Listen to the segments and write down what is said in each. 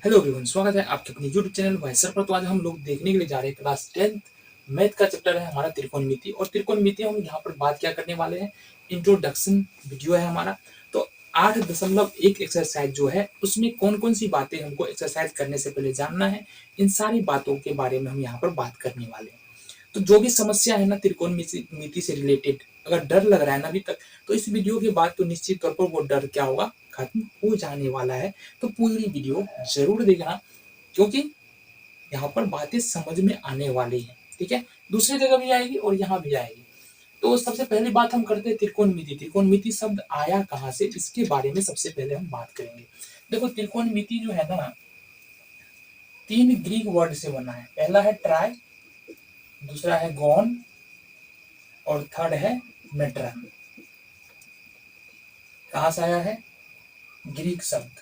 Hello everyone, स्वागत है आपके अपने यूट्यूब चैनल वाइसर पर। तो आज हम लोग देखने के लिए जा रहे हैं क्लास 10 मैथ का चैप्टर है हमारा त्रिकोणमिति। और त्रिकोणमिति हम यहाँ पर बात क्या करने वाले हैं, इंट्रोडक्शन वीडियो है हमारा। तो 8.1 एक्सरसाइज जो है उसमें कौन कौन सी बातें हमको एक्सरसाइज करने से पहले जानना है, इन सारी बातों के बारे में हम यहाँ पर बात करने वाले हैं। तो जो भी समस्या है ना त्रिकोणमिति से रिलेटेड, अगर डर लग रहा है ना अभी तक, तो इस वीडियो के बाद तो निश्चित तौर पर वो डर क्या होगा, खत्म हो जाने वाला है। तो पूरी वीडियो जरूर देखना, क्योंकि यहाँ पर बातें समझ में आने वाली है। ठीक है, दूसरी जगह भी आएगी और यहाँ भी आएगी। तो सबसे पहली बात हम करते हैं त्रिकोणमिति। त्रिकोणमिति शब्द आया कहाँ से, इसके बारे में सबसे पहले हम बात करेंगे। देखो, त्रिकोणमिति जो है ना, 3 ग्रीक वर्ड से बना है। पहला है ट्राई, दूसरा है गॉन और थर्ड है मेट्रन। कहां से आया है? ग्रीक शब्द,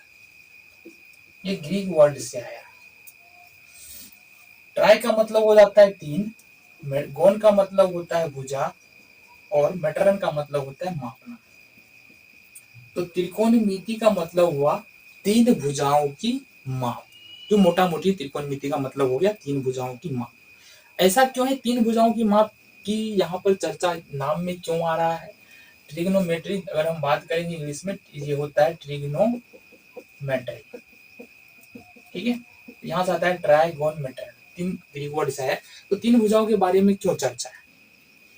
ये ग्रीक वर्ड से आया। ट्राई का मतलब हो जाता है 3, गॉन का मतलब होता है भुजा और मेट्रन का मतलब होता है मापना। तो त्रिकोणमिति का मतलब हुआ 3 भुजाओं की माप। जो मोटा मोटी त्रिकोणमिति का मतलब हो गया 3 भुजाओं की माप। ऐसा क्यों है 3 भुजाओं की माप की यहाँ पर चर्चा नाम में क्यों आ रहा है? ट्रिग्नोमेट्री अगर हम बात करेंगे इंग्लिश में, ये होता है ट्रिग्नोमेट्री। ठीक है, यहाँ से आता है ट्राइगोनोमेट्री, 3 ग्रीक वर्ड से है। तो 3 भुजाओं के बारे में क्यों चर्चा है,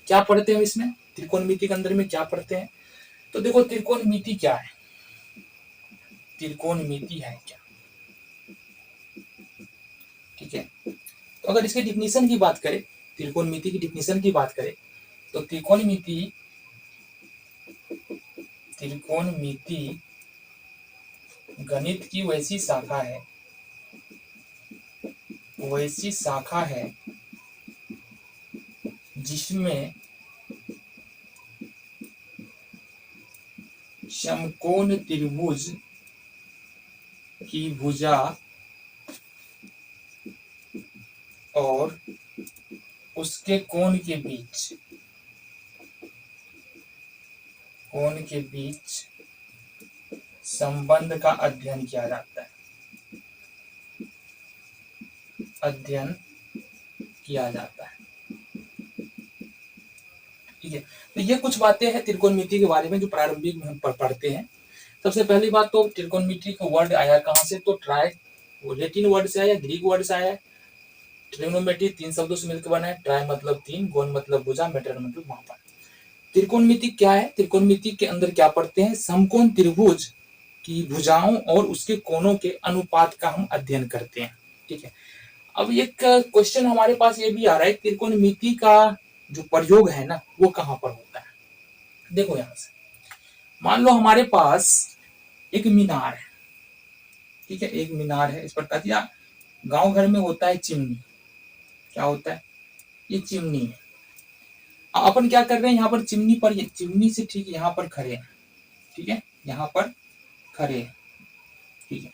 क्या पढ़ते हैं इसमें, त्रिकोणमिति के अंदर में क्या पढ़ते हैं? तो देखो, त्रिकोणमिति क्या है, त्रिकोणमिति है क्या? ठीक है, तो अगर इसके डिफिनीशन की बात करें, त्रिकोणमिति की डिफिनीशन की बात करें, तो त्रिकोणमिति गणित की वैसी शाखा है जिसमें समकोण त्रिभुज की भुजा और उसके कोण के बीच संबंध का अध्ययन किया जाता है। ठीक है, तो ये कुछ बातें हैं त्रिकोणमिति के बारे में जो प्रारंभिक में हम पढ़ते हैं। सबसे पहली बात, तो त्रिकोणमिति का वर्ड आया कहाँ से? तो ट्राई, वो लैटिन वर्ड से आया, ग्रीक वर्ड से आया। ट्रिग्नोमेट्री 3 शब्दों से मिलकर बना है। ट्राई मतलब 3, गोन मतलब भुजा, मेट्रन मतलब मापन। त्रिकोणमिति क्या है? त्रिकोणमिति के अंदर क्या पढ़ते हैं? समकोण त्रिभुज की भुजाओं और उसके कोणों के अनुपात का हम अध्ययन करते हैं। ठीक है, अब एक क्वेश्चन हमारे पास ये भी आ रहा है, त्रिकोणमिति का जो प्रयोग है ना, वो कहाँ पर होता है? देखो, यहां से मान लो हमारे पास एक मीनार है। ठीक है, एक मीनार है, इस पर या गांव घर में होता है चिमनी। क्या होता है? ये चिमनी है। अपन क्या कर रहे हैं, यहाँ पर चिमनी से ठीक यहाँ पर खड़े हैं। ठीक है, यहाँ पर खड़े हैं। ठीक है,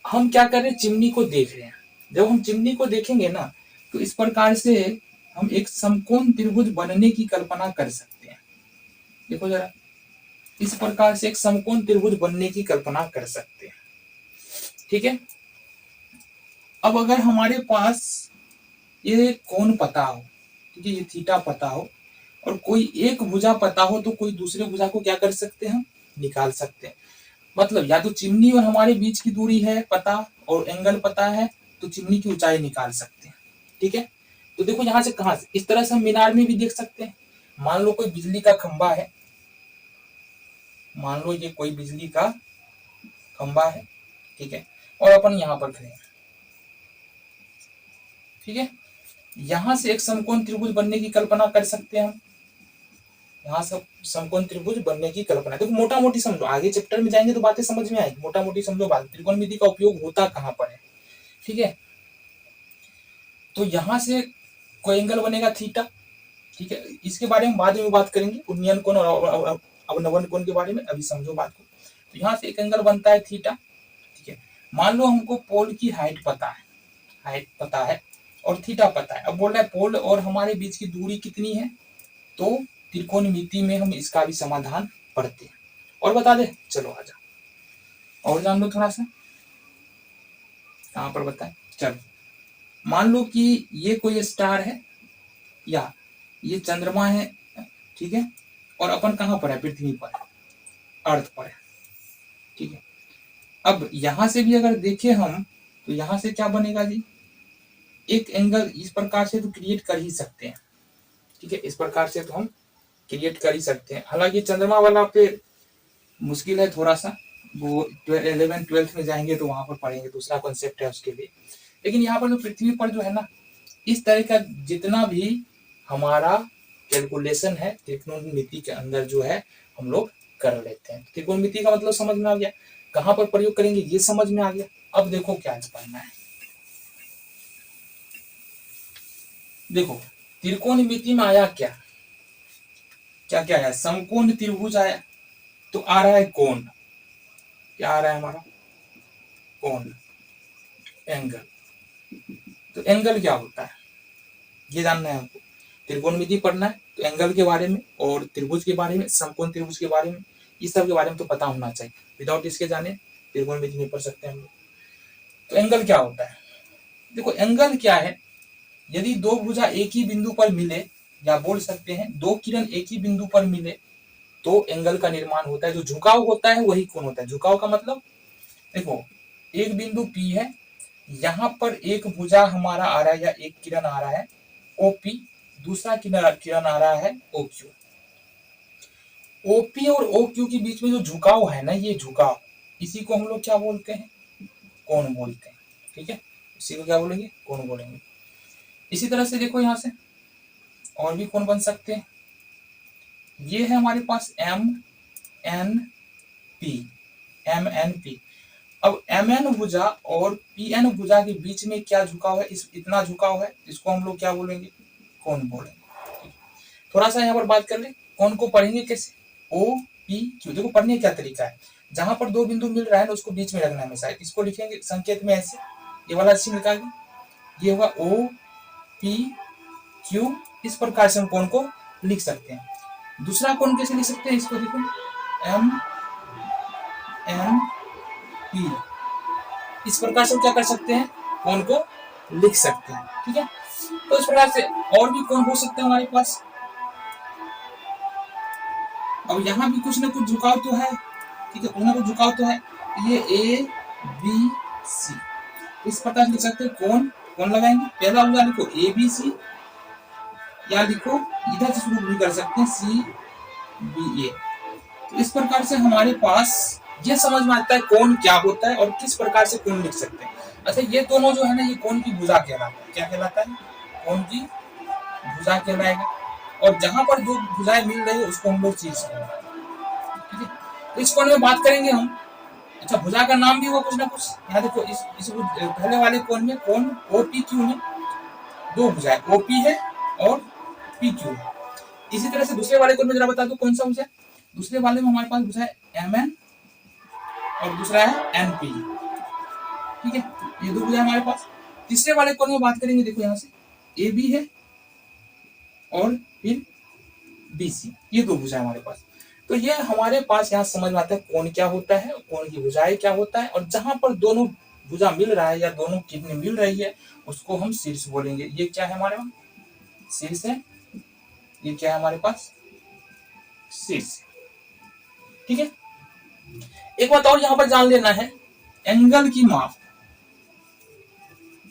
हम क्या कर रहे हैं, चिमनी को देख रहे हैं। जब हम चिमनी को देखेंगे ना, तो इस प्रकार से हम एक समकोण त्रिभुज बनने की कल्पना कर सकते हैं। देखो जरा, इस प्रकार से एक समकोण त्रिभुज बनने की कल्पना कर सकते हैं। ठीक है, अब अगर हमारे पास ये कोण पता हो, ठीक है, ये थीटा पता हो, और कोई एक भुजा पता हो, तो कोई दूसरे भुजा को क्या कर सकते हैं, हम निकाल सकते हैं। मतलब या तो चिमनी और हमारे बीच की दूरी है पता और एंगल पता है, तो चिमनी की ऊंचाई निकाल सकते हैं। ठीक है, तो देखो यहाँ से कहां से, इस तरह से हम मीनार में भी देख सकते हैं। मान लो कोई बिजली का खंबा है, मान लो ये कोई बिजली का खंबा है। ठीक है, और अपन यहाँ पर खड़े हैं। ठीक है, यहां से एक समकोण त्रिभुज बनने की कल्पना कर सकते हैं हम। यहाँ सब समकोण त्रिभुज बनने की कल्पना, देखो मोटा मोटी समझो, आगे चैप्टर में जाएंगे तो बातें समझ में आएगी। मोटा मोटी समझो बात, त्रिकोणमिति का उपयोग होता कहां पर है। ठीक है, तो यहां से कोई एंगल बनेगा थीटा। ठीक है, इसके बारे में बाद में बात करेंगे, उन्नयन कोण और अवनवन कोण के बारे में। अभी समझो बात को। तो यहाँ से एक एंगल बनता है थीटा। ठीक है, मान लो हमको पोल की हाइट पता है और थीटा पता है। अब बोल रहा है पोल और हमारे बीच की दूरी कितनी है, तो त्रिकोणमिति में हम इसका भी समाधान पढ़ते हैं। और बता दे, चलो आजा और जान लो थोड़ा सा। कहाँ पर बताएं। चलो मान लो कि ये कोई स्टार है या ये चंद्रमा है, ठीक है, और अपन कहाँ पर है, पृथ्वी पर, अर्थ पर है, ठीक है। अब यहां से भी अगर देखें हम तो यहां से क्या बनेगा जी, एक एंगल इस प्रकार से तो क्रिएट कर ही सकते हैं, ठीक है, इस प्रकार से तो हम क्रिएट कर ही सकते हैं। हालांकि चंद्रमा वाला पे मुश्किल है थोड़ा सा, वो 11th-12th में जाएंगे तो वहां पर पढ़ेंगे, दूसरा कॉन्सेप्ट है उसके लिए। लेकिन यहाँ पर जो पृथ्वी पर जो है ना, इस तरह का जितना भी हमारा कैलकुलेशन है त्रिकोणमिति के अंदर जो है हम लोग कर लेते हैं। त्रिकोणमिति का मतलब समझ में आ गया, कहां पर प्रयोग करेंगे ये समझ में आ गया। अब देखो क्या पढ़ना है, देखो त्रिकोणमिति में आया क्या क्या क्या आया, समकोण त्रिभुज आया, तो आ रहा है कोण, क्या आ रहा है हमारा, कोण, एंगल। तो एंगल क्या होता है ये जानना है हमको, त्रिकोणमिति पढ़ना है तो एंगल के बारे में और त्रिभुज के बारे में, समकोण त्रिभुज के बारे में, इस सब के बारे में तो पता होना चाहिए। विदाउट इसके जाने त्रिकोणमिति नहीं पढ़ सकते हम लोग। तो एंगल क्या होता है, देखो एंगल क्या है, यदि दो भुजा एक ही बिंदु पर मिले, या बोल सकते हैं दो किरण एक ही बिंदु पर मिले, तो एंगल का निर्माण होता है। जो झुकाव होता है वही कोण होता है। झुकाव का मतलब देखो एक बिंदु P है, यहां पर एक भुजा हमारा आ रहा है या एक किरण आ रहा है OP, दूसरा किरण आ रहा है OQ। OP और OQ के बीच में जो झुकाव है ना, ये झुकाव, इसी को हम लोग क्या बोलते हैं, कोण बोलते हैं, ठीक है, इसी को क्या बोलेंगे, कोण बोलेंगे। इसी तरह से देखो यहां से और भी कोण बन सकते हैं, ये है हमारे पास MNP। अब MN भुजा और PN भुजा के बीच में क्या झुकाव है, इस इतना झुकाव है, इसको हम लोग क्या बोलेंगे, कोण बोलेंगे। थोड़ा सा यहाँ पर बात कर ले, कोण को पढ़ेंगे कैसे, OPQ। देखो पढ़ने क्या तरीका है, जहां पर दो बिंदु मिल रहा है ना उसको बीच में रखना है हमेशा। इसको लिखेंगे संकेत में ऐसे, ये वाला चिन्ह का ये होगा OPQ, इस प्रकार से हम कोण को लिख सकते हैं। दूसरा कोण कैसे लिख सकते हैं, इसको देखो MNP, इस प्रकार से क्या कर सकते हैं, कोण को लिख सकते हैं, ठीक है। तो इस प्रकार से और भी कोण हो सकते हैं हमारे पास। अब यहाँ भी कुछ ना कुछ झुकाव तो है, ठीक है, कुछ ना कुछ झुकाव तो है। ये ABC, इस प्रकार लिख सकते हैं, कोण लगाएंगे, पहला वाला लिखो ABC, या लिखो इधर से शुरू भी कर सकते हैं CBA। तो इस प्रकार से हमारे पास ये समझ में आता है कोण क्या होता है और किस प्रकार से कोण लिख सकते हैं। अच्छा ये दोनों जो है ना, ये कोण की भुजा कहलाता है, क्या कहलाता है, कोण की भुजा कहलाएगा। और जहां पर दो भुजाएं मिल रही है उसको हम लोग शीर्ष कहलाएगा, ठीक है। तो इस कोण में बात करेंगे हम। अच्छा भुजा का नाम भी होगा कुछ ना कुछ, यहाँ देखो इस पहले वाले कोण में, कोण OPQ में दो भुजाएं OP है और PQ है। इसी तरह से दूसरे वाले कोण में जरा बता दो कौन सा भुजा, दूसरे वाले में हमारे पास भुजा है MN और दूसरा है NP, ठीक है, ये दो भुजा हमारे पास। तीसरे वाले कोण में बात करेंगे, देखो यहाँ से AB है और फिर BC, ये दो भुजा हमारे पास। तो ये हमारे पास यहाँ समझ में आता है कोण क्या होता है, कोण की भुजाएं क्या होता है, और जहां पर दोनों भुजा मिल रहा है या दोनों किरणें मिल रही है उसको हम शीर्ष बोलेंगे। ये क्या है हमारे पास, शीर्ष है, ये क्या है हमारे पास, शीर्ष, ठीक है। एक बात और यहां पर जान लेना है, एंगल की माप,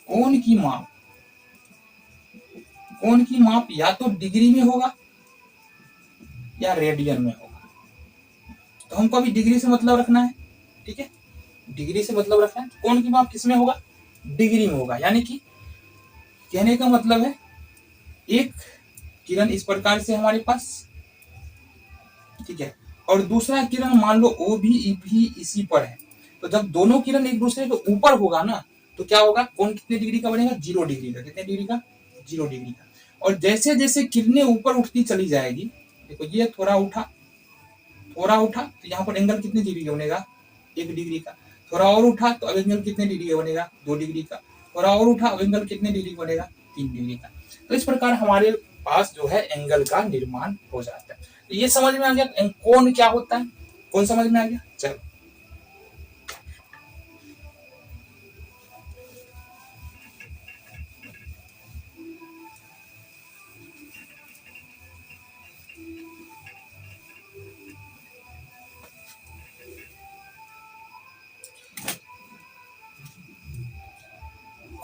कोण की माप, कोण की माप या तो डिग्री में होगा या रेडियन में होगा। तो हमको अभी डिग्री से मतलब रखना है, ठीक है, डिग्री से मतलब रखना है। कोण की माप किसमें होगा, डिग्री में होगा। यानी कि कहने का मतलब है एक किरण इस प्रकार से हमारे पास, ठीक है, और दूसरा किरण मान लो O भी इसी पर है, तो जब दोनों किरण एक दूसरे के ऊपर होगा ना तो क्या होगा, कोण कितने डिग्री का बनेगा, 0 डिग्री का। कितने डिग्री का, 0 डिग्री का। और जैसे जैसे किरणें ऊपर उठती चली जाएगी, देखो ये थोड़ा उठा तो यहाँ पर एंगल कितने डिग्री का बनेगा, 1 डिग्री का। थोड़ा और उठा तो अब एंगल कितने डिग्री का बनेगा, 2 डिग्री का। थोड़ा और उठा अब एंगल कितने डिग्री का बनेगा, 3 डिग्री का। तो इस प्रकार हमारे पास जो है एंगल का निर्माण हो जाता है। तो ये समझ में आ गया कोण क्या होता है, कोण समझ में आ गया। चलो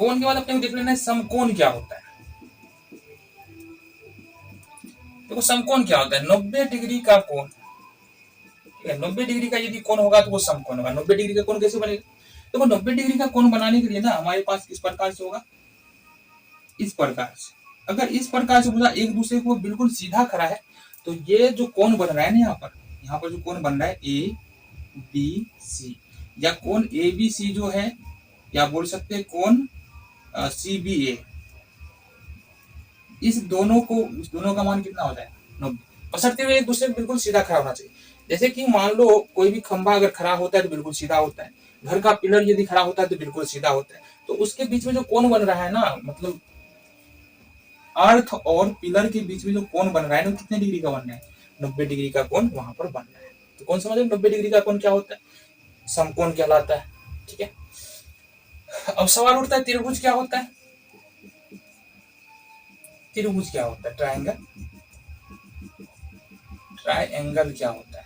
कोण के बाद अपने को देख लेना है समकोण क्या होता है। देखो समकोण क्या होता है, 90 डिग्री का कोण, 90 डिग्री का यदि कोण होगा तो वो समकोण होगा। 90 डिग्री का कोण कैसे बनेगा, देखो 90 डिग्री का कोण बनाने के लिए ना हमारे पास किस प्रकार से होगा, इस प्रकार से। अगर इस प्रकार से भुजा एक दूसरे को बिल्कुल सीधा खड़ा है तो ये जो कोण बन रहा है ना यहाँ पर जो कोण बन रहा है ए बी सी, या कोण ए बी सी जो है, या बोल सकते हैं कोण सी बी ए, इस दोनों का मान कितना होता है 90, बशर्ते हुए एक दूसरे को बिल्कुल सीधा खड़ा होना चाहिए। जैसे कि मान लो कोई भी खंभा अगर खड़ा होता है तो बिल्कुल सीधा होता है, घर का पिलर यदि खड़ा होता है तो बिल्कुल सीधा होता है। तो उसके बीच में जो कोण बन रहा है ना, मतलब अर्थ और पिलर के बीच में जो कोण बन रहा है ना, कितने डिग्री का बन रहा है, 90 डिग्री का कोण वहां पर बन रहा है। तो कौन समझ 90 डिग्री का कोण क्या होता है, समकोण कहलाता है। ठीक है, अब सवाल उठता है त्रिभुज क्या होता है, त्रिभुज क्या होता है, ट्रायंगल क्या होता है।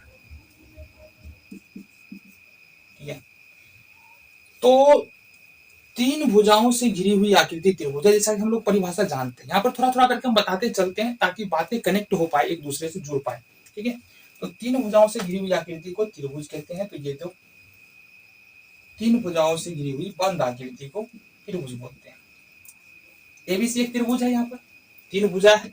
ठीक है, तो तीन भुजाओं से घिरी हुई आकृति त्रिभुज है, जैसा कि हम लोग परिभाषा जानते हैं। यहाँ पर थोड़ा थोड़ा करके हम बताते चलते हैं ताकि बातें कनेक्ट हो पाए, एक दूसरे से जुड़ पाए। ठीक है, तो तीन भुजाओं से घिरी हुई आकृति को त्रिभुज कहते हैं। तो ये तो तीन भुजाओं से घिरी हुई बंद आकृति को त्रिभुज बोलते हैं। एबीसी एक त्रिभुज है, यहाँ पर तीन भुजा है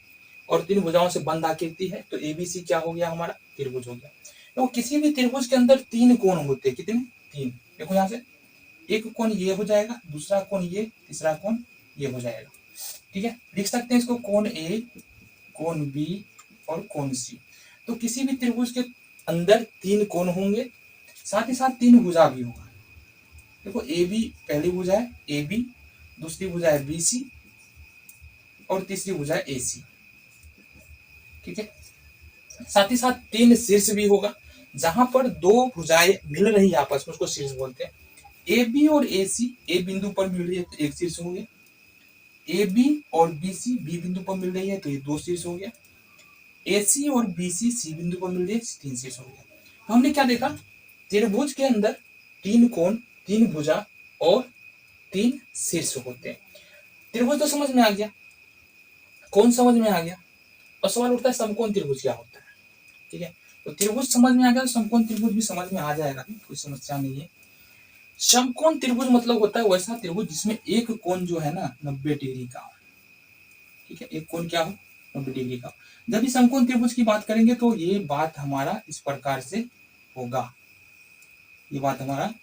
और तीन भुजाओं से बंद आकृति है, तो एबीसी क्या हो गया हमारा, त्रिभुज हो गया। तो किसी भी त्रिभुज के अंदर तीन कोण होते हैं, कितने, तीन। देखो यहाँ से एक कोण ये हो जाएगा, दूसरा कोण ये, तीसरा कोण ये हो जाएगा। ठीक है, लिख सकते हैं इसको कोण ए, कोण बी और कोण सी। तो किसी भी त्रिभुज के अंदर तीन कोण होंगे, साथ ही साथ तीन भुजा भी होगा। देखो ए बी पहली भुजा है ए बी, दूसरी भुजा है बी सी और तीसरी भुजा है ए सी। ठीक है, साथ ही साथ तीन शीर्ष भी होगा, जहां पर दो भुजाएं मिल रही है आपस में, उसको शीर्ष बोलते हैं। ए बी और ए सी ए बिंदु पर मिल रही है तो एक शीर्ष हो गया, ए बी और बी सी बी बिंदु पर मिल रही है तो ये दो शीर्ष हो गया, ए सी और बी सी सी बिंदु पर मिल रही है तीन शीर्ष हो गया। तो हमने क्या देखा, त्रिभुज के अंदर तीन कोण, तीन भुजा और तीन शीर्ष होते हैं। त्रिभुज तो समझ में आ गया, कौन समझ में आ गया, और सवाल उठता है समकोण त्रिभुज क्या होता है। ठीक है, तो त्रिभुज समझ में आ गया तो समकोण त्रिभुज भी समझ में आ जाएगा, कोई समस्या नहीं है। समकोण त्रिभुज मतलब होता है वैसा त्रिभुज जिसमें एक कोण जो है ना 90 डिग्री का हो। ठीक है, एक कोण क्या हो, 90 डिग्री का। जब भी समकोण त्रिभुज की बात करेंगे तो ये बात हमारा इस प्रकार से होगा, ये बात हमारा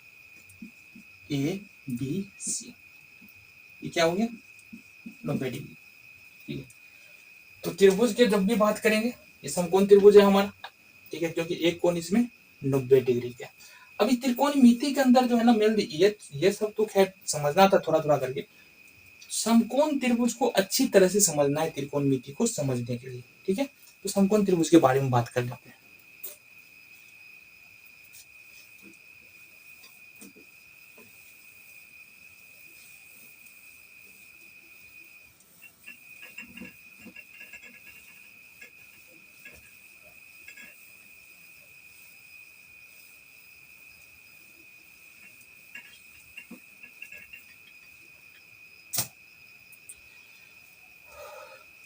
ए बी सी, ये क्या हो गया 90 डिग्री। ठीक है, तो त्रिभुज के जब भी बात करेंगे ये समकोण त्रिभुज है हमारा। ठीक है, क्योंकि एक कोण इसमें 90 डिग्री का। अभी त्रिकोणमिति के अंदर जो है ना मेल ये सब तो खैर समझना था थोड़ा थोड़ा करके, समकोण त्रिभुज को अच्छी तरह से समझना है त्रिकोणमिति को समझने के लिए। ठीक है, तो समकोण त्रिभुज के बारे में बात कर लेते हैं।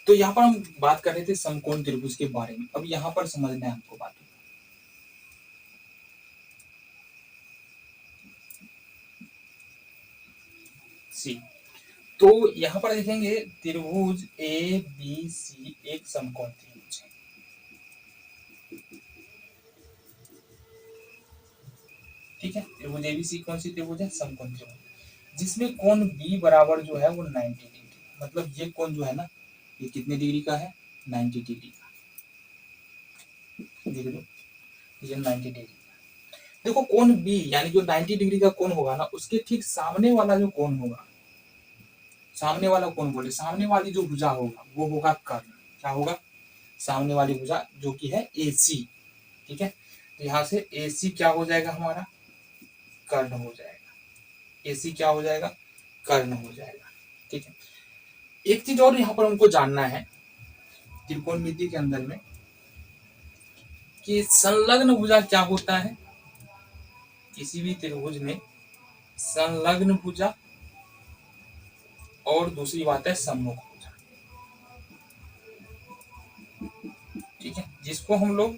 तो यहाँ पर हम बात कर रहे थे समकोण त्रिभुज के बारे में। अब यहाँ पर समझना है हमको बात, सी। तो यहाँ पर देखेंगे त्रिभुज ए बी सी एक समकोण त्रिभुज है। ठीक है, त्रिभुज ए बी सी कौन सी त्रिभुज है, समकोण त्रिभुज, जिसमें कोण बी बराबर जो है वो 90 डिग्री, मतलब ये कोण जो है ना ये कितने डिग्री का है, 90 डिग्री का। देख लो ये 90 डिग्री। देखो कोण बी यानी जो 90 डिग्री का कोण होगा ना, उसके ठीक सामने वाला जो कोण होगा, सामने वाला कोण बोले, सामने वाली जो भुजा होगा वो होगा कर्ण। क्या होगा, सामने वाली भुजा जो कि है ए सी। ठीक है, तो यहाँ से ए सी क्या हो जाएगा हमारा, कर्ण हो जाएगा। ए सी क्या हो जाएगा, कर्ण हो जाएगा। ठीक है, एक चीज और यहाँ पर हमको जानना है त्रिकोणमिति के अंदर में कि संलग्न भुजा क्या होता है। किसी भी त्रिभुज में संलग्न भुजा और दूसरी बात है सम्मुख भुजा। ठीक है, जिसको हम लोग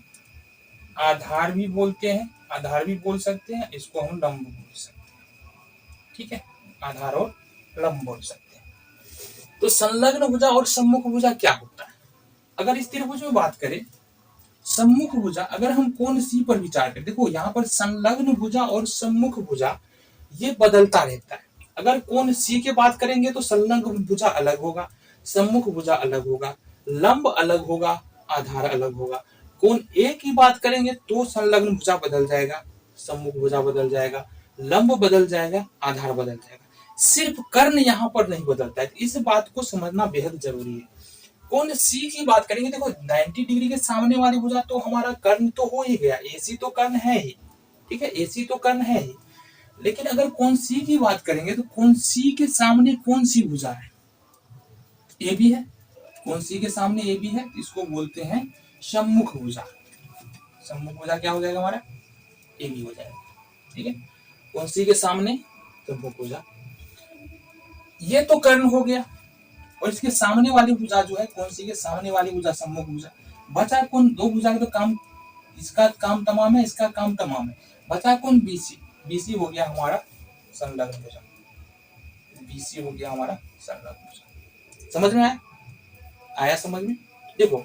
आधार भी बोलते हैं, आधार भी बोल सकते हैं, इसको हम लंब बोल सकते हैं। ठीक है, आधार और लंब बोल सकते हैं। तो संलग्न भुजा और सम्मुख भुजा क्या होता है? अगर इस त्रिभुज में बात करें, सम्मुख भुजा, अगर हम कोण सी पर विचार करें, देखो यहाँ पर संलग्न भुजा और सम्मुख भुजा ये बदलता रहता है। अगर कोण सी की बात करेंगे तो संलग्न भुजा अलग होगा, सम्मुख भुजा अलग होगा, लंब अलग होगा, आधार अलग होगा। कोण ए की बात करेंगे तो संलग्न भुजा बदल जाएगा, सम्मुख भुजा बदल जाएगा, लंब बदल जाएगा, आधार बदल जाएगा। सिर्फ कर्ण यहाँ पर नहीं बदलता है, इस बात को समझना बेहद जरूरी है। कोण सी की बात करेंगे, देखो 90 डिग्री के सामने वाली भुजा तो हमारा कर्ण तो हो ही गया, एसी तो कर्ण है ही। ठीक है, एसी तो कर्ण है ही। लेकिन अगर कोण सी की बात करेंगे तो कोण सी के सामने कौन सी भुजा है? ए बी है। कोण सी के सामने ए बी है, इसको बोलते हैं सम्मुख भुजा। सम्मुख भुजा क्या हो जाएगा हमारा? ए बी हो जाएगा। ठीक है, कोण सी के सामने सम्मुख भुजा, ये तो कर्ण हो गया। और इसके सामने वाली भुजा जो है, कोण सी के सामने वाली भुजा सम्मुख भुजा। बचा कौन? दो भुजा का तो काम, इसका काम तमाम है, इसका काम तमाम है। बचा कौन? बीसी। बीसी हो गया हमारा संलग्न भुजा, बीसी हो गया हमारा संलग्न भुजा। समझ में आया? आया समझ में? देखो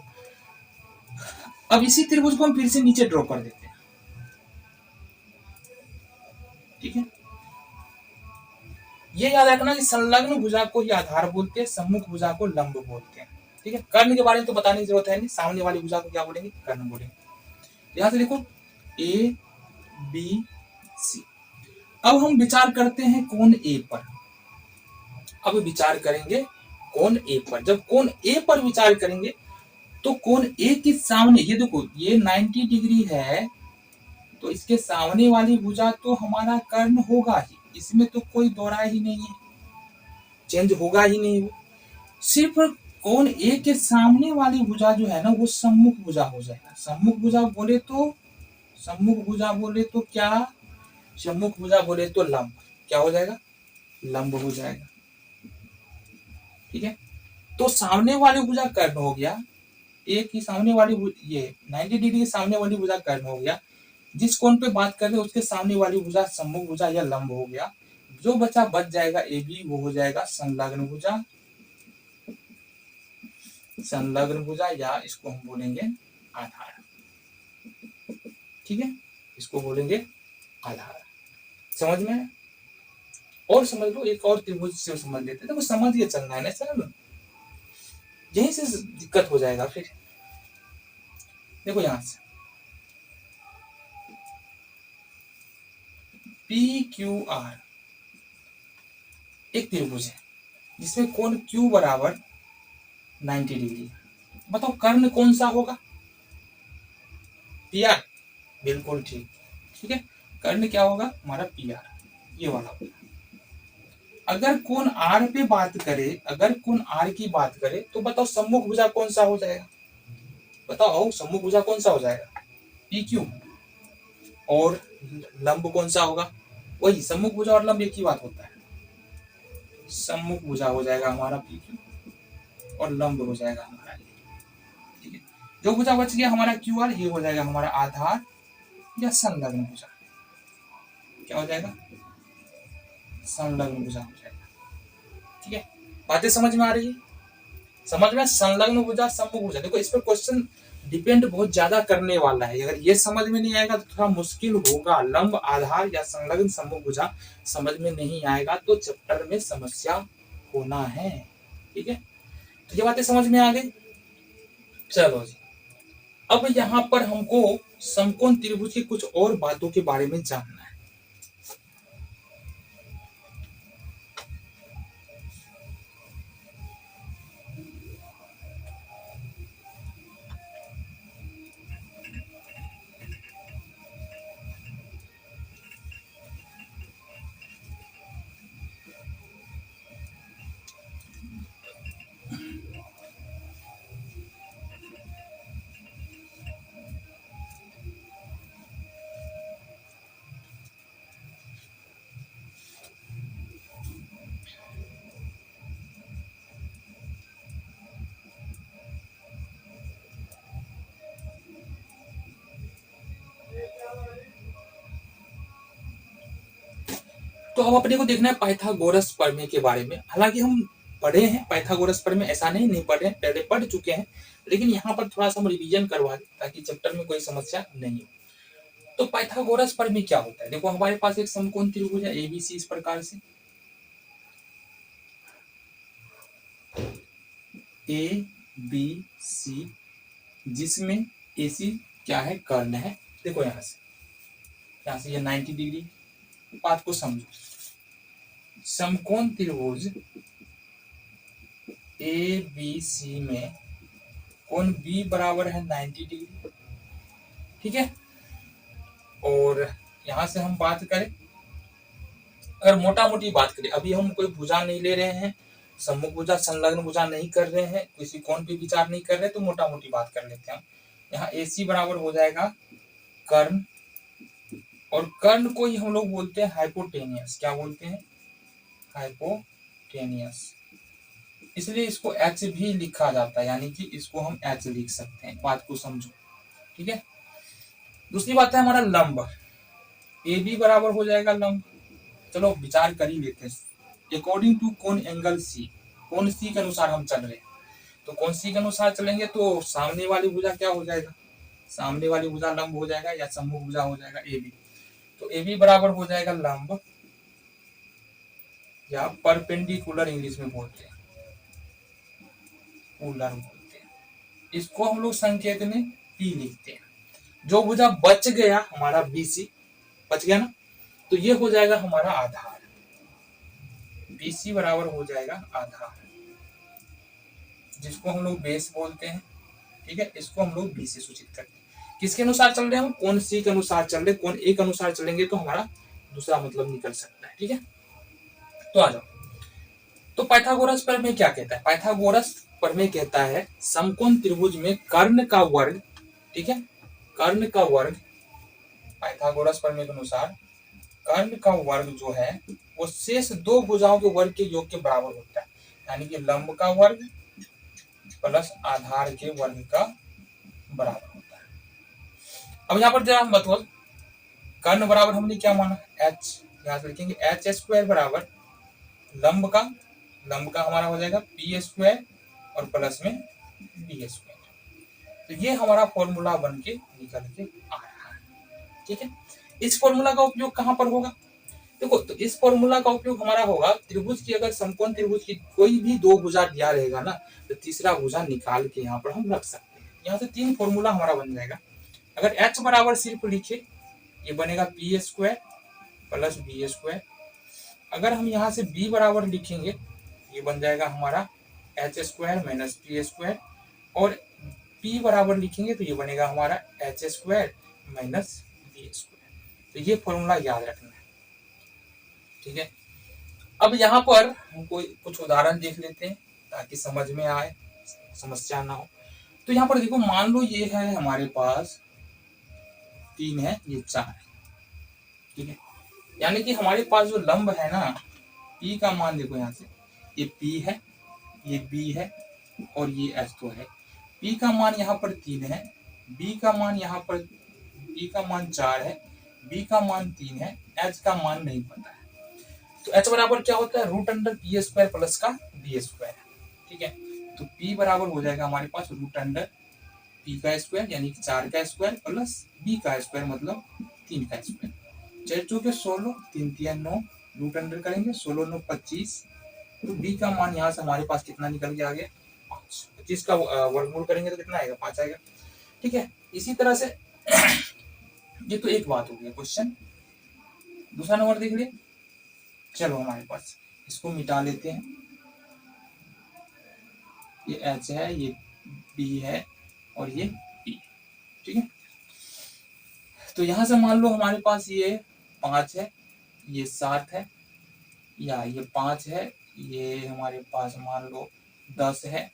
अब इसी त्रिभुज को हम फिर से नीचे ड्रॉ कर देते हैं। ठीक है, ये याद रखना कि संलग्न भुजा को ही आधार बोलते हैं, सम्मुख भुजा को लंब बोलते हैं। ठीक है, कर्ण के बारे में तो बताने की जरूरत है नहीं, सामने वाली भुजा को क्या बोलेंगे? कर्ण बोलेंगे। यहां से देखो ए बी सी। अब हम विचार करते हैं कोण ए पर। अब विचार करेंगे कोण ए पर। जब कोण ए पर विचार करेंगे तो कोण ए के सामने, ये देखो ये 90 डिग्री है, तो इसके सामने वाली भुजा तो हमारा कर्ण होगा ही, इसमें तो कोई दोहरा ही नहीं है, चेंज होगा ही नहीं। वो सिर्फ कोण ए के सामने वाली भुजा जो है ना, वो सम्मुख भुजा हो जाएगा। सम्मुख भुजा बोले तो, सम्मुख भुजा बोले तो क्या? सम्मुख भुजा बोले तो लंब। क्या हो जाएगा? लंब हो जाएगा। ठीक है, तो सामने वाली भुजा कर्ण हो गया, एक की सामने वाली ये 90 डिग्री के सामने वाली भुजा कर्ण हो गया। जिस कोण पे बात कर रहे हैं उसके सामने वाली भुजा सम्मुख भुजा या लंब हो गया। जो बचा बच जाएगा ए बी, वो हो जाएगा संलग्न भुजा। संलग्न भुजा या इसको हम बोलेंगे आधार। ठीक है, इसको बोलेंगे आधार। समझ में? और समझ लो, एक और त्रिभुज से समझ लेते हैं। देखो समझ के चलना है ना सर, यहीं से दिक्कत हो जाएगा फिर। देखो यहां से पी क्यू आर एक त्रिभुज है जिसमें कोण क्यू बराबर 90 डिग्री। बताओ कर्ण कौन सा होगा? P R. बिल्कुल ठीक। ठीक है, कर्ण क्या होगा हमारा? पी आर, ये वाला होगा। अगर कोण आर पे बात करे, अगर कोण आर की बात करे तो बताओ सम्मुख भुजा कौन सा हो जाएगा? बताओ सम्मुख भुजा कौन सा हो जाएगा? P Q. और लंब कौन सा होगा? वही सम्मुख भुजा और लंब एक ही बात होता है। सम्मुख भुजा हो जाएगा हमारा पी क्यू और लंब हो जाएगा हमारा। ठीक है, जो भुजा बच गया हमारा क्यू आर, ये हो जाएगा हमारा आधार या संलग्न भुजा। क्या हो जाएगा? संलग्न भुजा हो जाएगा। ठीक है, बातें समझ में आ रही है? समझ में? संलग्न भुजा सम्मुख भुजा, देखो इस पर क्वेश्चन डिपेंड बहुत ज्यादा करने वाला है। अगर ये समझ में नहीं आएगा तो थोड़ा मुश्किल होगा। लंब, आधार या संलग्न सम्मुख भुजा समझ में नहीं आएगा तो चैप्टर में समस्या होना है। ठीक है, तो ये बातें समझ में आ गई। चलो जी, अब यहाँ पर हमको समकोण त्रिभुज की कुछ और बातों के बारे में जानना है। तो अब अपने को देखना है पाइथागोरस प्रमेय के बारे में। हालांकि हम पढ़े हैं पाइथागोरस प्रमेय, ऐसा नहीं पढ़े हैं, पहले पढ़ चुके हैं, लेकिन यहाँ पर थोड़ा सा हम रिवीजन करवा दें ताकि चैप्टर में कोई समस्या नहीं हो। तो पाइथागोरस प्रमेय क्या होता है? देखो हमारे पास एक समकोण त्रिभुज है एबीसी इस प्रकार से, ए बी सी, जिसमें एसी क्या है? कर्ण है। देखो यहाँ से ये 90 डिग्री, बात को समझो। समकोण त्रिभुज ए बी सी में कोण बी बराबर है 90 डिग्री, ठीक है। और यहां से हम बात करें, अगर मोटा मोटी बात करें, अभी हम कोई भुजा नहीं ले रहे हैं, सम्मुख भुजा संलग्न भुजा नहीं कर रहे हैं, किसी कोण पे विचार नहीं कर रहे, तो मोटा मोटी बात कर लेते हैं हम। यहाँ AC बराबर हो जाएगा कर्ण, और कर्ण को ही हम लोग बोलते हैं हाइपोटेनियस। क्या बोलते हैं? हाइपोटेनियस। इसलिए इसको H भी लिखा जाता है, यानी कि इसको हम H लिख सकते हैं। बात को समझो, ठीक है। दूसरी बात है हमारा लंब, AB बराबर हो जाएगा लंब। चलो विचार कर ही लेते हैं। अकॉर्डिंग टू कोण एंगल C, कोण C के अनुसार हम चल रहे हैं, तो कोण C के अनुसार चलेंगे तो सामने वाली भुजा क्या हो जाएगा? सामने वाली भुजा लंब हो जाएगा, या सम्मुख भुजा हो जाएगा AB। तो AB बराबर हो जाएगा लंब, या परपेंडिकुलर इंग्लिश में बोलते हैं, पोलर बोलते हैं। इसको हम लोग संकेत में P लिखते हैं। जो भुजा बच गया हमारा BC, बच गया ना, तो ये हो जाएगा हमारा आधार। BC बराबर हो जाएगा आधार, जिसको हम लोग बेस बोलते हैं, ठीक है। इसको हम लोग B से सूचित करते हैं। किसके अनुसार चल रहे हैं हम? कोण C के अनुसार चल रहे हैं। कोण A के अनुसार चलेंगे तो हमारा दूसरा मतलब निकल सकता है, ठीक है। तो आ जाओ, तो पाइथागोरस प्रमेय क्या कहता है? पाइथागोरस प्रमेय कहता है समकोण त्रिभुज में कर्ण का वर्ग, ठीक है, कर्ण का वर्ग, पाइथागोरस प्रमेय के अनुसार कर्ण का वर्ग जो है वो शेष दो भुजाओं के वर्ग के योग के बराबर होता है, यानी कि लंब का वर्ग प्लस आधार के वर्ग का बराबर होता है। अब यहाँ पर जरा हम बताओ, कर्ण बराबर हमने क्या माना? H, यहाँ से लिखेंगे H² बराबर लंब का हमारा हो जाएगा P² और प्लस में B²। तो ये हमारा फॉर्मूला बन के निकल के आ रहा है, ठीक है। इस फॉर्मूला का उपयोग कहां पर होगा? देखो, तो इस फॉर्मूला का उपयोग हमारा होगा त्रिभुज की, अगर समकोण त्रिभुज की कोई भी दो भुजा दिया रहेगा ना, तो तीसरा भुजा निकाल के यहाँ पर हम रख सकते हैं। यहाँ से तीन फॉर्मूला हमारा बन जाएगा। अगर H बराबर सिर्फ लिखे, ये बनेगा P² प्लस B²। अगर हम यहाँ से B बराबर लिखेंगे, ये बन जाएगा हमारा H² माइनस P², और P बराबर लिखेंगे तो ये बनेगा हमारा H² माइनस B²। तो ये फॉर्मूला याद रखना है, ठीक है। अब यहाँ पर हम कोई कुछ उदाहरण देख लेते हैं ताकि समझ में आए, समस्या ना हो। तो यहाँ पर देखो, मान लो ये है हमारे पास 3 है, ये 4 है, ठीक है। यानी कि हमारे पास जो लंब है ना, P का मान देखो, यहाँ से ये P है, ये B है, और ये H तो है। P का मान यहाँ पर 3 है, B का मान यहाँ पर, B का मान 4 है, B का मान 3 है, H का मान नहीं पता है। तो H बराबर क्या होता है? √P² प्लस का B², ठीक है। तो P बराबर हो जाएगा हमारे पास √P का स्क्वायर, यानी कि 4 का स्क्वायर प्लस B का स्क्वायर, मतलब 3 का स्क्वायर। 4 चौके 16, 3 3 9, √अंडर करेंगे, 16 9 25। तो B का मान यहाँ से हमारे पास कितना निकल के आ गया? 5। 25 का वर्गमूल करेंगे तो कितना आएगा? 5 आएगा, ठीक है। इसी तरह से ये तो एक बात हो गई क्वेश्चन। दूसरा नंबर देख लिए। चलो हमारे पास इसको मिटा लेते हैं। ये H है, ये B है, और ये P, ठीक है। तो यहां से मान लो हमारे पास ये 5 है, ये 7 है, या ये 5 है, ये हमारे पास मान लो 10 है।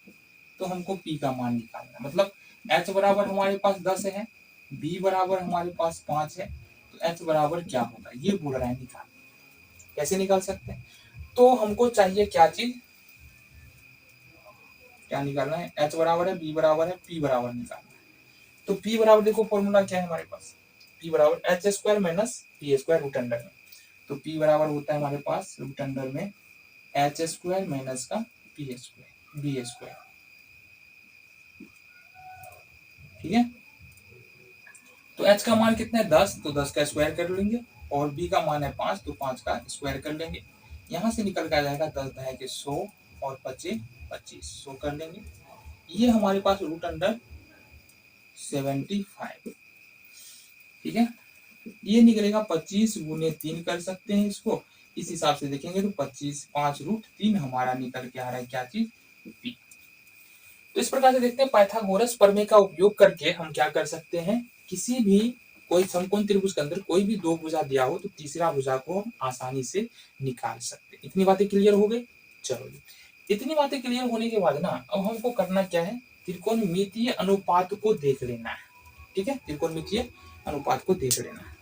तो हमको P का मान निकालना है। मतलब H बराबर हमारे पास 10 है, B बराबर हमारे पास 5 है, तो H बराबर क्या होगा ये बोल रहा है निकाल। कैसे निकाल सकते हैं? तो हमको चाहिए क्या चीज, क्या निकालना है? H बराबर है, B बराबर है, P बराबर निकालना है। तो P बराबर देखो फॉर्मूला क्या है हमारे पास, P बराबर H² माइनस P² √अंडर में। तो P बराबर होता है हमारे पास रूट अंडर में एच स्क्वायर माइनस का पी स्क्वायर बी स्क्वायर। ठीक है, तो h का मान कितना है 10, तो 10 का स्क्वायर कर लेंगे, और b का मान है 5, तो 5 का स्क्वायर कर लेंगे। यहाँ से निकल कर आ जाएगा 10 दहे के 100 और 25 25 100 कर लेंगे। ये हमारे पास रूट अंडर 75। ठीक है, ये निकलेगा 25 गुने 3 कर सकते हैं इसको, इस हिसाब से देखेंगे तो 25 5 रूट 3 हमारा निकल के आ रहा है क्या चीज p। तो इस प्रकार से देखते हैं पाइथागोरस प्रमेय का उपयोग करके हम क्या कर सकते हैं, किसी भी कोई समकोण त्रिभुज के अंदर कोई भी दो भुजा दिया हो तो तीसरा भुजा को हम आसानी से निकाल सकते हैं। इतनी बातें क्लियर हो गई। चलो इतनी बातें क्लियर होने के बाद ना अब हमको करना क्या है, त्रिकोणमितीय अनुपात को देख लेना है। ठीक है, त्रिकोणमितीय अनुपात को देख लेना है।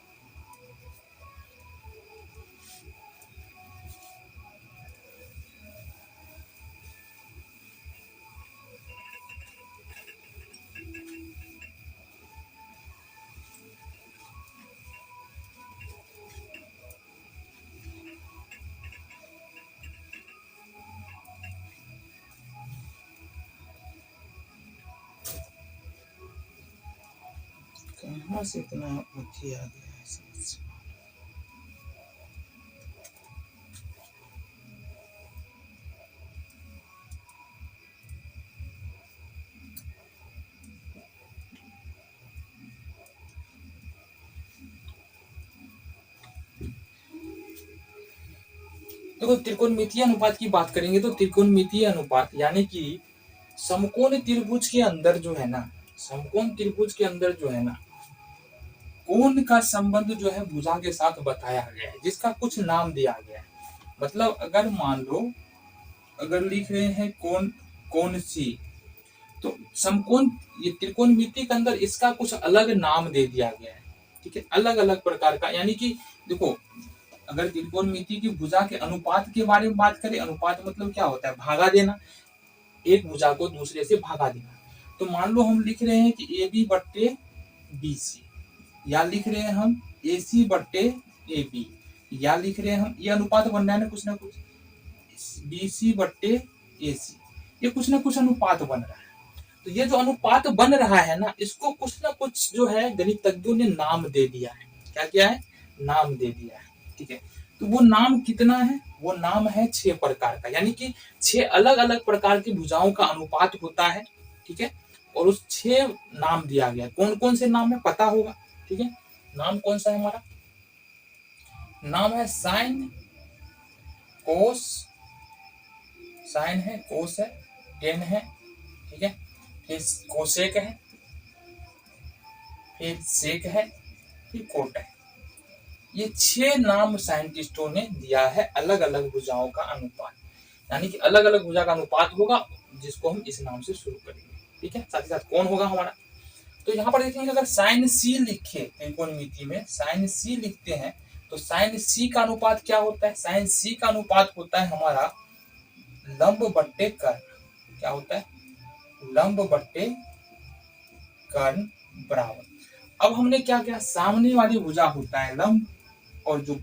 कहाँ से इतना बुद्धि आ गया है समझ। देखो त्रिकोणमितीय अनुपात की बात करेंगे तो त्रिकोणमितीय अनुपात यानी कि समकोण त्रिभुज के अंदर जो है ना, समकोण त्रिभुज के अंदर जो है ना कोण का संबंध जो है भुजा के साथ बताया गया है, जिसका कुछ नाम दिया गया है। मतलब अगर मान लो अगर लिख रहे हैं कोण कोण सी, तो समकोण ये त्रिकोणमिति के अंदर इसका कुछ अलग नाम दे दिया गया है। ठीक है, अलग अलग प्रकार का, यानी कि देखो अगर त्रिकोणमिति की भुजा के अनुपात के बारे में बात करें, अनुपात मतलब क्या होता है, भागा देना, एक भुजा को दूसरे से भागा देना। तो मान लो हम लिख रहे हैं कि ए बी बट्टे बी सी, या लिख रहे हैं हम ए सी बट्टे ए बी, या लिख रहे हैं हम, ये अनुपात बन रहा है ना कुछ बी सी बट्टे ए सी, ये कुछ ना कुछ अनुपात बन रहा है। तो ये जो अनुपात बन रहा है ना, इसको कुछ ना कुछ जो है गणितज्ञों ने नाम दे दिया है। क्या किया है, नाम दे दिया है। ठीक है, तो वो नाम कितना है, वो नाम है 6 प्रकार का, यानी कि 6 अलग अलग प्रकार की भुजाओं का अनुपात होता है। ठीक है, और उस 6 नाम दिया गया। कौन कौन से नाम है पता होगा। ठीक है, नाम कौन सा है हमारा, नाम है साइन कोस, साइन है, कोस है, टेन है, ठीक है, फिर कोसेक है, फिर सेक है, फिर कोट है। ये 6 नाम साइंटिस्टों ने दिया है अलग अलग भुजाओं का अनुपात, यानी कि अलग अलग भुजा का अनुपात होगा जिसको हम इस नाम से शुरू करेंगे। ठीक है, साथ ही साथ कौन होगा हमारा, तो यहाँ पर देखेंगे अगर साइन सी लिखे त्रिकोणमिति में साइन सी लिखते हैं तो साइन सी का अनुपात क्या होता है, साइन सी का अनुपात होता है हमारा लंब बट्टे कर्ण। क्या होता है, लंब बट्टे कर्ण बराबर। अब हमने क्या किया, सामने वाली भुजा होता है लंब, और जो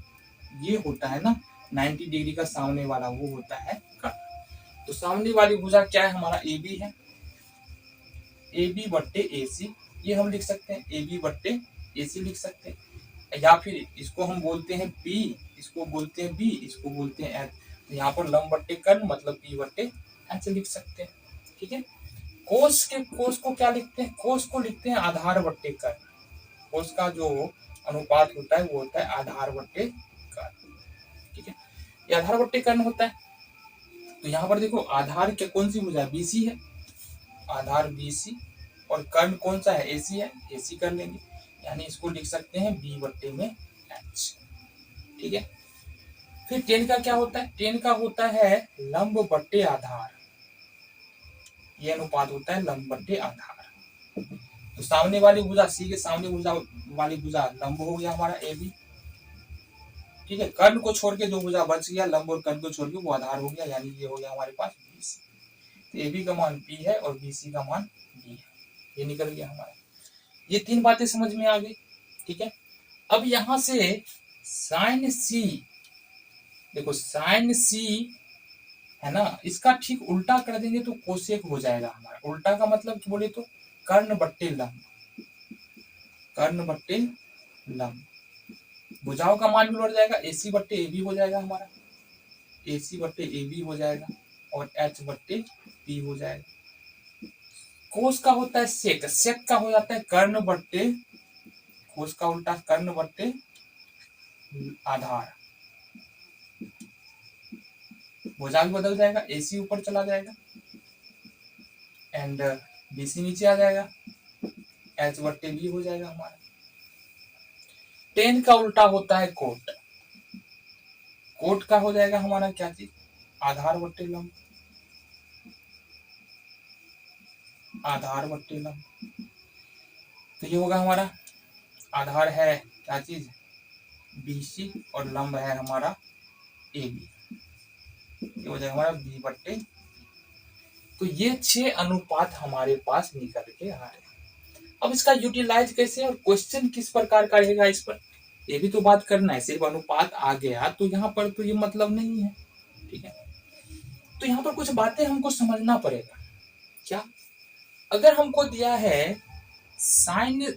ये होता है ना 90 डिग्री का सामने वाला वो होता है कर्ण। तो सामने वाली भुजा क्या है हमारा ए बी है, ए बी बट्टे ए सी, ये हम लिख सकते हैं ए बी बट्टे ए सी लिख सकते हैं, या फिर इसको हम बोलते हैं पी, इसको बोलते हैं बी, इसको बोलते हैं एच। तो यहाँ पर लंब बट्टे कर्ण मतलब पी बट्टे एच लिख सकते हैं। ठीक है, कोस को क्या लिखते हैं, कोस को लिखते हैं आधार बट्टे कर्ण। कोस का जो अनुपात होता है वो होता है आधार बट्टे कर्ण। ठीक है, ये आधार बट्टे कर्ण होता है। तो यहाँ पर देखो आधार क्या कौन सी भुजा बीसी है, आधार बीसी, और कर्ण कौन सा है एसी है, एसी कर लेंगे, यानी इसको लिख सकते हैं बी बट्टे में एच। ठीक है, फिर 10 का क्या होता है, 10 का होता है लंब बट्टे आधार, ये अनुपात होता है लंब बट्टे आधार। तो सामने वाली भुजा सी के सामने भुजा वाली भुजा लंब हो गया हमारा ए बी। ठीक है, कर्ण को छोड़ के जो भुजा बच गया लंब और कर्ण को छोड़ के वो आधार हो गया, यानी ये हो गया हमारे पास बी सी। तो ए बी का मान पी है और बी सी का मान बी है, ये निकल गया हमारा। ये 3 बातें समझ में आ गई। ठीक है, अब यहां से साइन सी देखो साइन सी है ना, इसका ठीक उल्टा कर देंगे तो कोसेक हो जाएगा हमारा। उल्टा का मतलब बोले तो कर्ण बट्टे लंब, कर्ण बट्टे लंब। भुजाओं का मान भी लौट जाएगा, AC बट्टे AB हो जाएगा हमारा, AC बट्टे AB हो जाएगा और H बट्टे P हो जाएगा। कोस का होता है सेक, सेक का हो जाता है कर्ण बट्टे, कोस का उल्टा कर्ण बट्टे आधार। भुजा भी बदल जाएगा, AC ऊपर चला जाएगा एंड BC नीचे आ जाएगा, H बट्टे B हो जाएगा हमारा। टेन का उल्टा होता है कोट, कोट का हो जाएगा हमारा क्या चीज, आधार बट्टे लंब, आधार बट्टे लंब। तो ये होगा हमारा, आधार है क्या चीज BC और लंब है हमारा AB, ये हो जाएगा हमारा B बट्टे। तो ये 6 अनुपात हमारे पास निकल के आ रहे हैं। अब इसका यूटिलाइज कैसे और क्वेश्चन किस प्रकार का रहेगा इस पर, ये भी तो बात करना है। सिर्फ अनुपात आ गया तो यहाँ पर तो ये मतलब नहीं है, ठीक है। तो यहाँ पर कुछ बातें हमको समझना पड़ेगा। क्या, अगर हमको दिया है साइन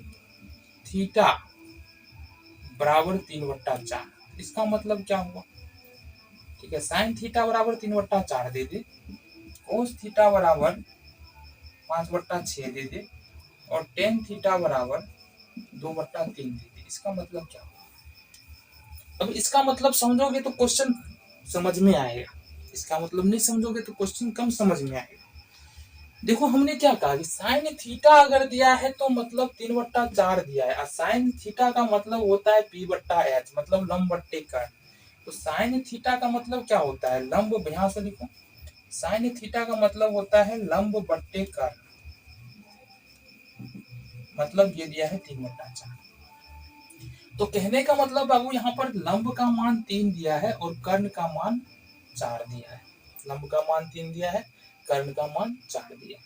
थीटा बराबर 3/4, इसका मतलब क्या हुआ, ठीक है। साइन थीटा बराबर 3/4 दे दे, कोस थीटा बराबर 5/6 दे दे और टेन थीटा बराबर 2/3 दे दे, इसका मतलब क्या हुआ। अब इसका मतलब समझोगे तो क्वेश्चन समझ में आएगा, इसका मतलब नहीं समझोगे तो क्वेश्चन कम समझ में आएगा। देखो हमने क्या कहा कि साइन थीटा अगर दिया है तो मतलब 3/4 दिया है, और साइन थीटा का मतलब होता है P/H, मतलब लंब बट्टे कर्ण। तो साइन थीटा का मतलब क्या होता है, लंब, यहां से लिखो, साइन थीटा का मतलब होता है लंब बट्टे कर्ण, मतलब ये दिया है 3/4। तो कहने का मतलब बाबू यहाँ पर लंब का मान 3 दिया है और कर्ण का मान 4 दिया है, लंब का मान 3 दिया है, कर्ण का मान 4 दिया।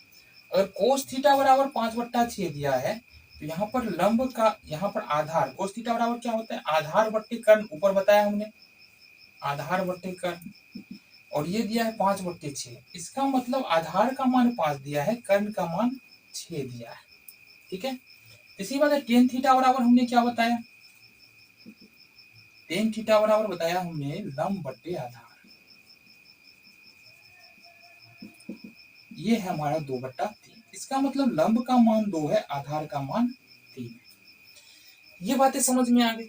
अगर कोस थीटा बराबर 5/6 दिया है तो यहाँ पर लंब का, यहाँ पर आधार, कोस थीटा बराबर क्या होता है, आधार बट्टे कर्ण, ऊपर बताया हमने, आधार बट्टे कर्ण, और ये दिया है 5/6, इसका मतलब आधार का मान 5 दिया है, कर्ण का मान 6 दिया है, ठीक है। इसी बात है टेन थीटा बराबर हमने क्या बताया, टेन थीटा बराबर बताया हमने लंब बट्टे आधार, ये है हमारा 2/3। इसका मतलब लंब का मान 2 है, आधार का मान 3 है। ये बातें समझ में आ गई।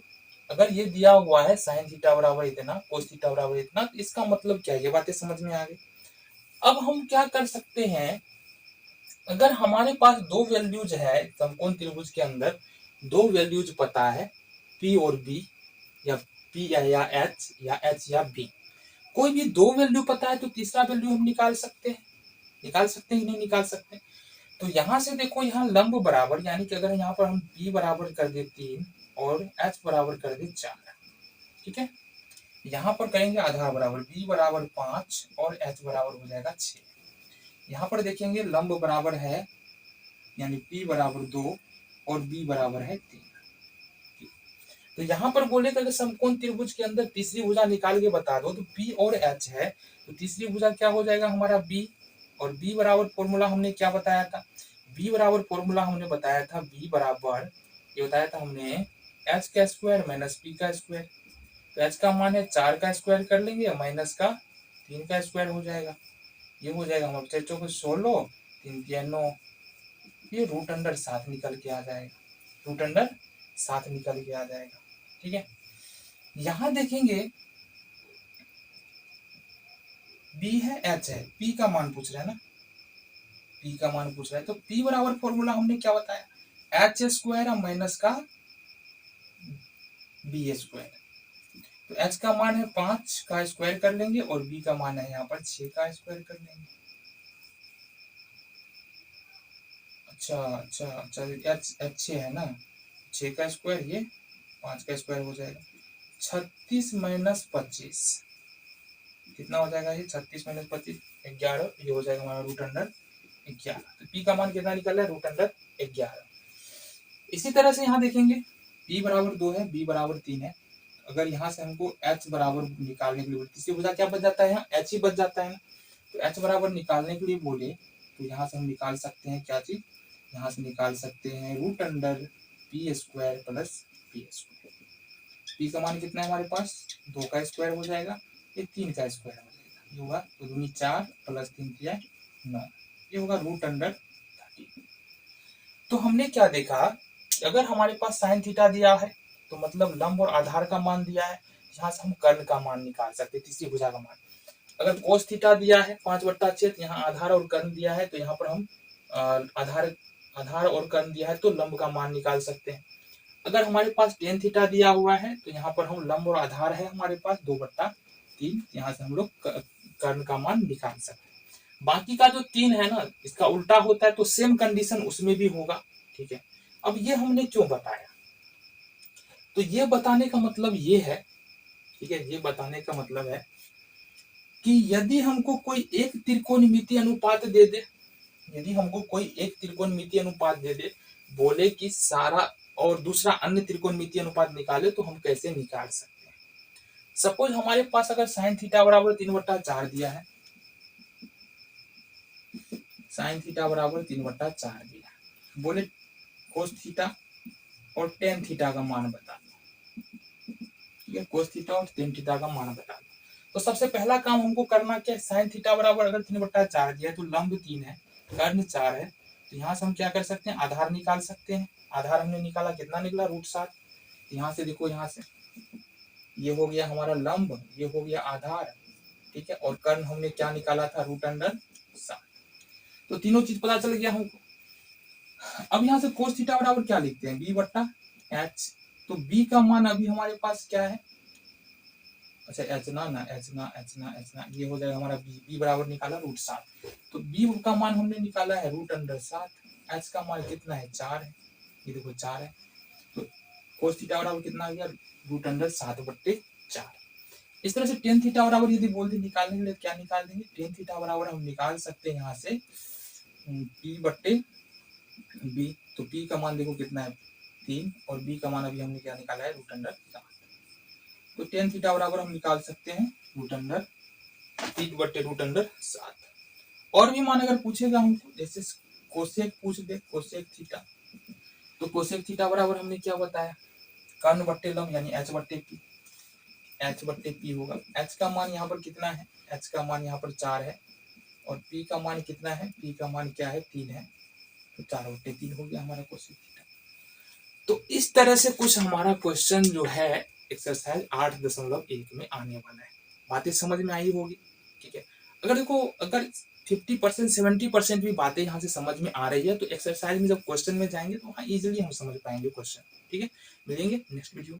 अगर ये दिया हुआ है साइन थीटा बराबर इतना, कोस थीटा बराबर इतना, तो इसका मतलब क्या है, ये बातें समझ में आ गई। अब हम क्या कर सकते हैं, अगर हमारे पास दो वैल्यूज है समकोण त्रिभुज के अंदर, दो वैल्यूज पता है P और B, या P या H या H या B, कोई भी दो वैल्यू पता है तो तीसरा वैल्यू हम निकाल सकते हैं, निकाल सकते हैं, नहीं निकाल सकते। तो यहां से देखो, यहाँ लंब बराबर, यानी कि अगर यहाँ पर हम P बराबर कर दे 3 और H बराबर कर दे 4, ठीक है। यहाँ पर करेंगे आधार बराबर, B बराबर 5 और H बराबर हो जाएगा 6। यहाँ पर देखेंगे लंब बराबर है, यानी P बराबर 2 और B बराबर है 3। तो यहाँ पर बोले कि समकोण त्रिभुज के अंदर तीसरी भुजा निकाल के बता दो, तो P और H है, तो तीसरी भुजा क्या हो जाएगा हमारा B, और B बराबर फॉर्मूला हमने क्या बताया था, B बराबर फॉर्मूला हमने बताया था, B बराबर, ये बताया था हमने, H का स्क्वायर माइनस P का स्क्वायर। तो H का मान है 4 का स्क्वायर कर लेंगे, माइनस का 3 का स्क्वायर हो जाएगा, ये हो जाएगा हमारे बच्चों को 16, 3 3 9, ये रूट अंडर 7 निकल के आ जाएगा, रूट अंडर 7 निकल के आ जाएगा, ठीक है। यहां देखेंगे B है, H है, P का मान पूछ रहा है ना, P का मान पूछ रहा है, तो P बराबर फॉर्मूला हमने क्या बताया, H स्क्वायर माइनस का B स्क्वायर। तो H का मान है 5 का स्क्वायर कर लेंगे और B का मान है यहाँ पर 6 का स्क्वायर कर लेंगे। अच्छा अच्छा अच्छा, H 6 है ना, 6 का स्क्वायर, ये 5 का स्क्वायर हो जाएगा, 36 माइनस 25 कितना हो जाएगा, ये 36 माइनस 25 11, ये हो जाएगा हमारा रूट अंडर 11। तो P का मान कितना निकल रहा है, रूट अंडर 11। इसी तरह से यहाँ देखेंगे P बराबर 2 है, B बराबर 3 है, अगर यहाँ से हमको h बराबर निकालने के लिए बोले, तीसरी भुजा क्या बच जाता है, यहाँ h ही बच जाता है ना। तो h बराबर निकालने के लिए बोले तो यहाँ से हम निकाल सकते हैं क्या चीज, यहाँ से निकाल सकते हैं root under P square plus P square. P का मान कितना है हमारे पास, 2 का स्क्वायर हो जाएगा, ये 3 का स्क्वायर हो जाएगा, ये होगा 2 दूनी 4 प्लस 3 किया 9, ये होगा रूट अंडर 30। तो हमने क्या देखा, अगर हमारे पास साइन थीटा दिया है तो मतलब लंब और आधार का मान दिया है, यहाँ से हम कर्ण का मान निकाल सकते हैं, तीसरी भुजा का मान। अगर कोस थीटा दिया है 5/6, यहाँ आधार और कर्ण दिया है तो यहाँ पर हम आधार और कर्ण दिया है तो लंब का मान निकाल सकते हैं। अगर हमारे पास टेन थीटा दिया हुआ है तो यहाँ पर हम लंब और आधार है हमारे पास 2/3, यहाँ से हम लोग कर्ण का मान निकाल सकते हैं। बाकी का जो 3 है ना, इसका उल्टा होता है तो सेम कंडीशन उसमें भी होगा, ठीक है। अब ये हमने क्यों बताया, तो ये बताने का मतलब ये है, ठीक है, ये बताने का मतलब है कि यदि हमको कोई एक त्रिकोणमितीय अनुपात दे दे, यदि हमको कोई एक त्रिकोणमितीय अनुपात दे दे, बोले कि सारा और दूसरा अन्य त्रिकोणमितीय अनुपात निकाले, तो हम कैसे निकाल सकते हैं। सपोज हमारे पास अगर साइन थीटा बराबर 3/4 दिया है, साइन थीटा बराबर 3/4 दिया है, बोले कोस थीटा और टेन थीटा का मान बता दो, ठीक है, कोस थीटा और टेन थीटा का मान बता दो। तो सबसे पहला काम हमको करना क्या है, साइन थीटा बराबर अगर 3/4 दिया है तो लंब 3 है, कर्ण 4 है, तो यहाँ से हम क्या कर सकते हैं, आधार निकाल सकते हैं। आधार हमने निकाला, कितना निकला, √7। यहाँ से देखो, यहाँ से ये हो गया हमारा लंब, ये हो गया आधार, ठीक है, और कर्ण हमने क्या निकाला था, √7। तो तीनों चीज पता चल गया हमको। अब यहाँ से कोस थीटा बराबर क्या लिखते हैं, b/h। तो b का मान अभी हमारे पास क्या है, अच्छा h ना, ये हो जाएगा हमारा b बराबर निकाला √7। तो b का मान हमने निकाला है √7, h का मान कितना है, 4 है, ये देखो 4 है। तो कोस थीटा बराबर कितना आ गया, √7/4। इस तरह से टेन थीटा बराबर यदि बोल दे निकालने के लिए क्या निकाल देंगे, टेन थीटा बराबर हम निकाल सकते हैं यहाँ से p/b। तो p का मान देखो कितना है, 3, और b का मान अभी हमने क्या निकाला है, √7। तो टेन थीटा बराबर हम निकाल सकते हैं √3/√7। और भी मान अगर पूछेगा हमको, जैसे कोसेक पूछ दे, कोसेक थीटा, तो कोसेक थीटा बराबर हमने क्या बताया, कर्ण बट्टे लंब यानी h/p, h/p होगा। h का मान यहाँ पर कितना है, h का मान यहाँ पर 4 है, और p का मान कितना है, p का मान क्या है, 3 है, तो 4/3 हो गया हमारा कोसेक थीटा। तो इस तरह से कुछ हमारा क्वेश्चन जो है एक्सरसाइज 8.1 में आने वाला है। बातें समझ में आई होगी, ठीक है। अगर देखो, अगर 50% 70% भी बातें यहाँ से समझ में आ रही है तो एक्सरसाइज में जब क्वेश्चन में जाएंगे तो वहाँ इजीली हम समझ पाएंगे क्वेश्चन, ठीक है। मिलेंगे नेक्स्ट वीडियो।